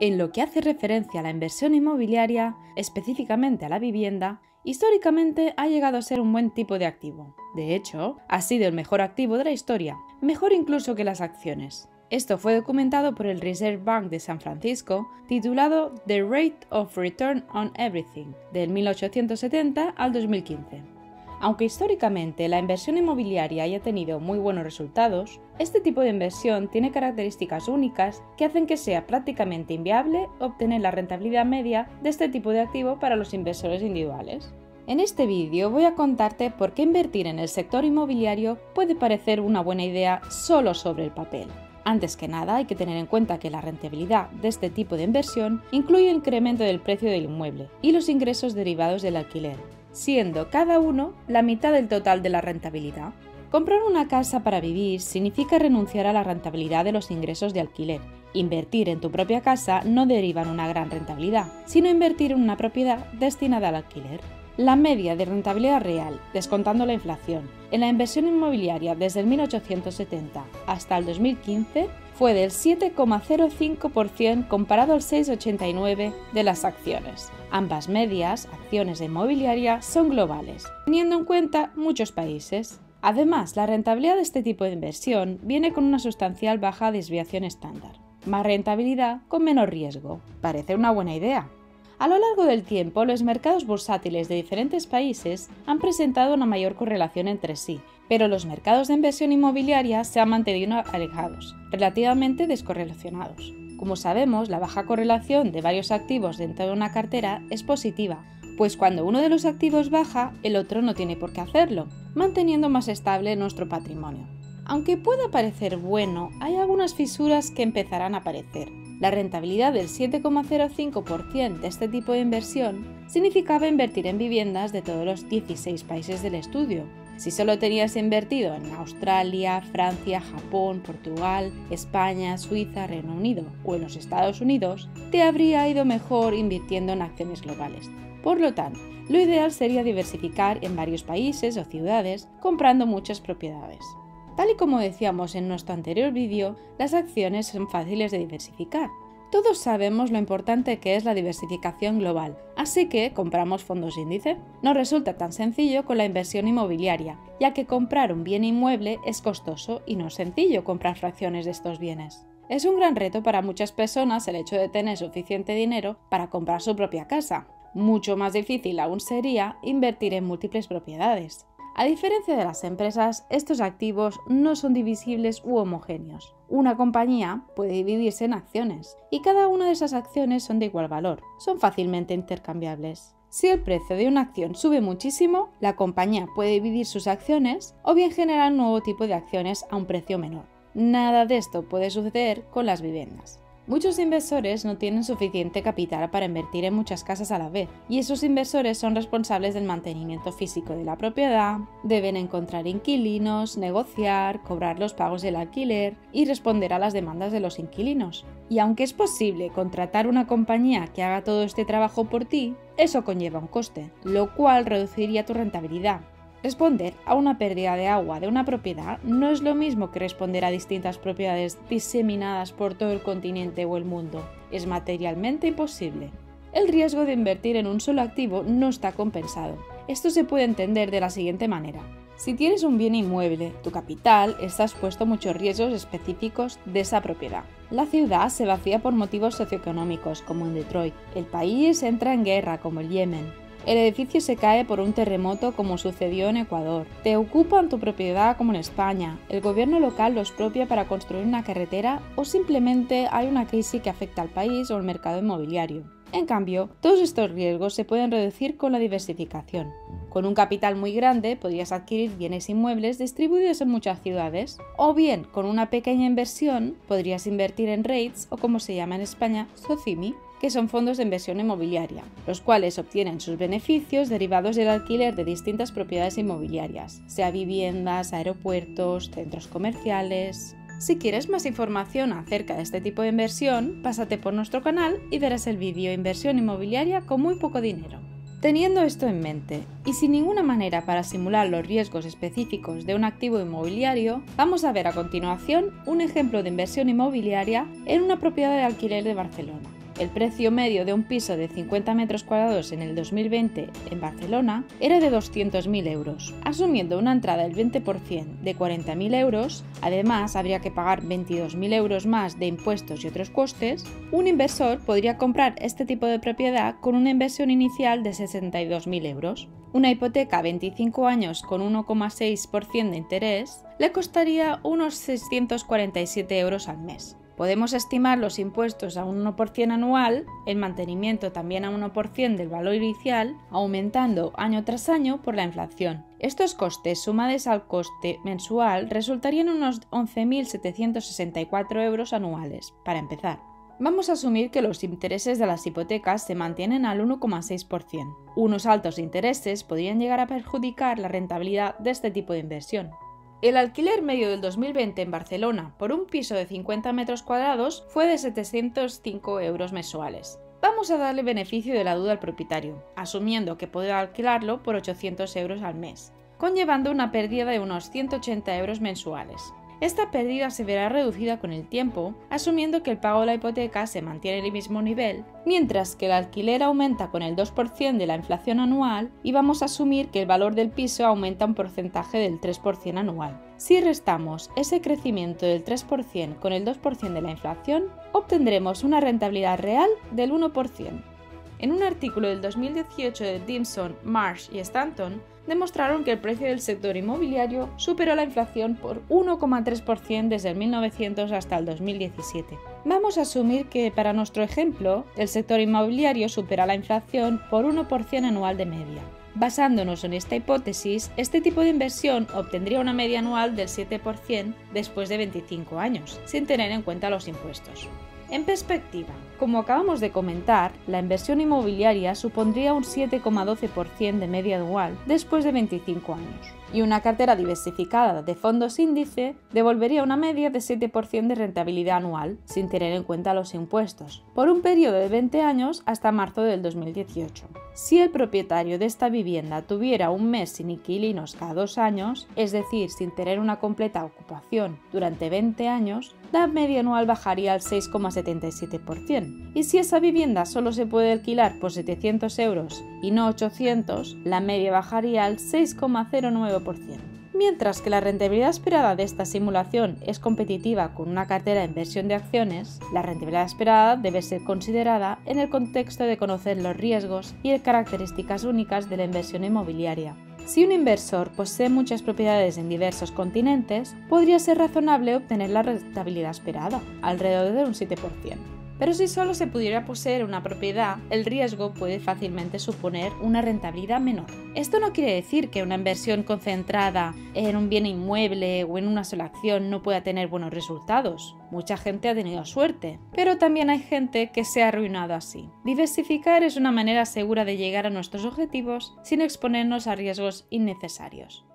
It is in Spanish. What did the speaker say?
En lo que hace referencia a la inversión inmobiliaria, específicamente a la vivienda, históricamente ha llegado a ser un buen tipo de activo. De hecho, ha sido el mejor activo de la historia, mejor incluso que las acciones. Esto fue documentado por el Reserve Bank de San Francisco, titulado The Rate of Return on Everything, del 1870 al 2015. Aunque históricamente la inversión inmobiliaria haya tenido muy buenos resultados, este tipo de inversión tiene características únicas que hacen que sea prácticamente inviable obtener la rentabilidad media de este tipo de activo para los inversores individuales. En este vídeo voy a contarte por qué invertir en el sector inmobiliario puede parecer una buena idea solo sobre el papel. Antes que nada, hay que tener en cuenta que la rentabilidad de este tipo de inversión incluye el incremento del precio del inmueble y los ingresos derivados del alquiler, siendo cada uno la mitad del total de la rentabilidad. Comprar una casa para vivir significa renunciar a la rentabilidad de los ingresos de alquiler. Invertir en tu propia casa no deriva en una gran rentabilidad, sino invertir en una propiedad destinada al alquiler. La media de rentabilidad real, descontando la inflación, en la inversión inmobiliaria desde el 1870 hasta el 2015 fue del 7,05% comparado al 6,89% de las acciones. Ambas medias, acciones e inmobiliaria, son globales, teniendo en cuenta muchos países. Además, la rentabilidad de este tipo de inversión viene con una sustancial baja desviación estándar. Más rentabilidad con menos riesgo. Parece una buena idea. A lo largo del tiempo, los mercados bursátiles de diferentes países han presentado una mayor correlación entre sí, pero los mercados de inversión inmobiliaria se han mantenido alejados, relativamente descorrelacionados. Como sabemos, la baja correlación de varios activos dentro de una cartera es positiva, pues cuando uno de los activos baja, el otro no tiene por qué hacerlo, manteniendo más estable nuestro patrimonio. Aunque pueda parecer bueno, hay algunas fisuras que empezarán a aparecer. La rentabilidad del 7,05% de este tipo de inversión significaba invertir en viviendas de todos los 16 países del estudio. Si solo tenías invertido en Australia, Francia, Japón, Portugal, España, Suiza, Reino Unido o en los Estados Unidos, te habría ido mejor invirtiendo en acciones globales. Por lo tanto, lo ideal sería diversificar en varios países o ciudades comprando muchas propiedades. Tal y como decíamos en nuestro anterior vídeo, las acciones son fáciles de diversificar. Todos sabemos lo importante que es la diversificación global, así que compramos fondos índice. No resulta tan sencillo con la inversión inmobiliaria, ya que comprar un bien inmueble es costoso y no es sencillo comprar fracciones de estos bienes. Es un gran reto para muchas personas el hecho de tener suficiente dinero para comprar su propia casa. Mucho más difícil aún sería invertir en múltiples propiedades. A diferencia de las empresas, estos activos no son divisibles u homogéneos. Una compañía puede dividirse en acciones y cada una de esas acciones son de igual valor, son fácilmente intercambiables. Si el precio de una acción sube muchísimo, la compañía puede dividir sus acciones o bien generar un nuevo tipo de acciones a un precio menor. Nada de esto puede suceder con las viviendas. Muchos inversores no tienen suficiente capital para invertir en muchas casas a la vez, y esos inversores son responsables del mantenimiento físico de la propiedad, deben encontrar inquilinos, negociar, cobrar los pagos del alquiler y responder a las demandas de los inquilinos. Y aunque es posible contratar una compañía que haga todo este trabajo por ti, eso conlleva un coste, lo cual reduciría tu rentabilidad. Responder a una pérdida de agua de una propiedad no es lo mismo que responder a distintas propiedades diseminadas por todo el continente o el mundo. Es materialmente imposible. El riesgo de invertir en un solo activo no está compensado. Esto se puede entender de la siguiente manera. Si tienes un bien inmueble, tu capital está expuesto a muchos riesgos específicos de esa propiedad. La ciudad se vacía por motivos socioeconómicos, como en Detroit. El país entra en guerra, como el Yemen. El edificio se cae por un terremoto como sucedió en Ecuador. Te ocupan tu propiedad como en España. El gobierno local lo expropia para construir una carretera o simplemente hay una crisis que afecta al país o al mercado inmobiliario. En cambio, todos estos riesgos se pueden reducir con la diversificación. Con un capital muy grande podrías adquirir bienes inmuebles distribuidos en muchas ciudades, o bien con una pequeña inversión podrías invertir en REITs o como se llama en España, SOCIMI, que son fondos de inversión inmobiliaria, los cuales obtienen sus beneficios derivados del alquiler de distintas propiedades inmobiliarias, sea viviendas, aeropuertos, centros comerciales. Si quieres más información acerca de este tipo de inversión, pásate por nuestro canal y verás el vídeo Inversión inmobiliaria con muy poco dinero. Teniendo esto en mente, y sin ninguna manera para simular los riesgos específicos de un activo inmobiliario, vamos a ver a continuación un ejemplo de inversión inmobiliaria en una propiedad de alquiler de Barcelona. El precio medio de un piso de 50 metros cuadrados en el 2020 en Barcelona era de 200.000 euros. Asumiendo una entrada del 20% de 40.000 euros, además habría que pagar 22.000 euros más de impuestos y otros costes, un inversor podría comprar este tipo de propiedad con una inversión inicial de 62.000 euros. Una hipoteca a 25 años con 1,6% de interés le costaría unos 647 euros al mes. Podemos estimar los impuestos a un 1% anual, el mantenimiento también a 1% del valor inicial, aumentando año tras año por la inflación. Estos costes sumados al coste mensual resultarían unos 11.764 euros anuales, para empezar. Vamos a asumir que los intereses de las hipotecas se mantienen al 1,6%. Unos altos intereses podrían llegar a perjudicar la rentabilidad de este tipo de inversión. El alquiler medio del 2020 en Barcelona por un piso de 50 metros cuadrados fue de 705 euros mensuales. Vamos a darle beneficio de la duda al propietario, asumiendo que puede alquilarlo por 800 euros al mes, conllevando una pérdida de unos 180 euros mensuales. Esta pérdida se verá reducida con el tiempo, asumiendo que el pago de la hipoteca se mantiene en el mismo nivel, mientras que el alquiler aumenta con el 2% de la inflación anual y vamos a asumir que el valor del piso aumenta un porcentaje del 3% anual. Si restamos ese crecimiento del 3% con el 2% de la inflación, obtendremos una rentabilidad real del 1%. En un artículo del 2018 de Dimson, Marsh y Stanton, demostraron que el precio del sector inmobiliario superó la inflación por 1,3% desde el 1900 hasta el 2017. Vamos a asumir que, para nuestro ejemplo, el sector inmobiliario supera la inflación por 1% anual de media. Basándonos en esta hipótesis, este tipo de inversión obtendría una media anual del 7% después de 25 años, sin tener en cuenta los impuestos. En perspectiva, como acabamos de comentar, la inversión inmobiliaria supondría un 7,12% de media anual después de 25 años, y una cartera diversificada de fondos índice devolvería una media de 7% de rentabilidad anual, sin tener en cuenta los impuestos, por un periodo de 20 años hasta marzo del 2018. Si el propietario de esta vivienda tuviera un mes sin inquilinos cada 2 años, es decir, sin tener una completa ocupación durante 20 años, la media anual bajaría al 6,77%. Y si esa vivienda solo se puede alquilar por 700 euros y no 800, la media bajaría al 6,09%. Mientras que la rentabilidad esperada de esta simulación es competitiva con una cartera de inversión de acciones, la rentabilidad esperada debe ser considerada en el contexto de conocer los riesgos y características únicas de la inversión inmobiliaria. Si un inversor posee muchas propiedades en diversos continentes, podría ser razonable obtener la rentabilidad esperada, alrededor de un 7%. Pero si solo se pudiera poseer una propiedad, el riesgo puede fácilmente suponer una rentabilidad menor. Esto no quiere decir que una inversión concentrada en un bien inmueble o en una sola acción no pueda tener buenos resultados. Mucha gente ha tenido suerte, pero también hay gente que se ha arruinado así. Diversificar es una manera segura de llegar a nuestros objetivos sin exponernos a riesgos innecesarios.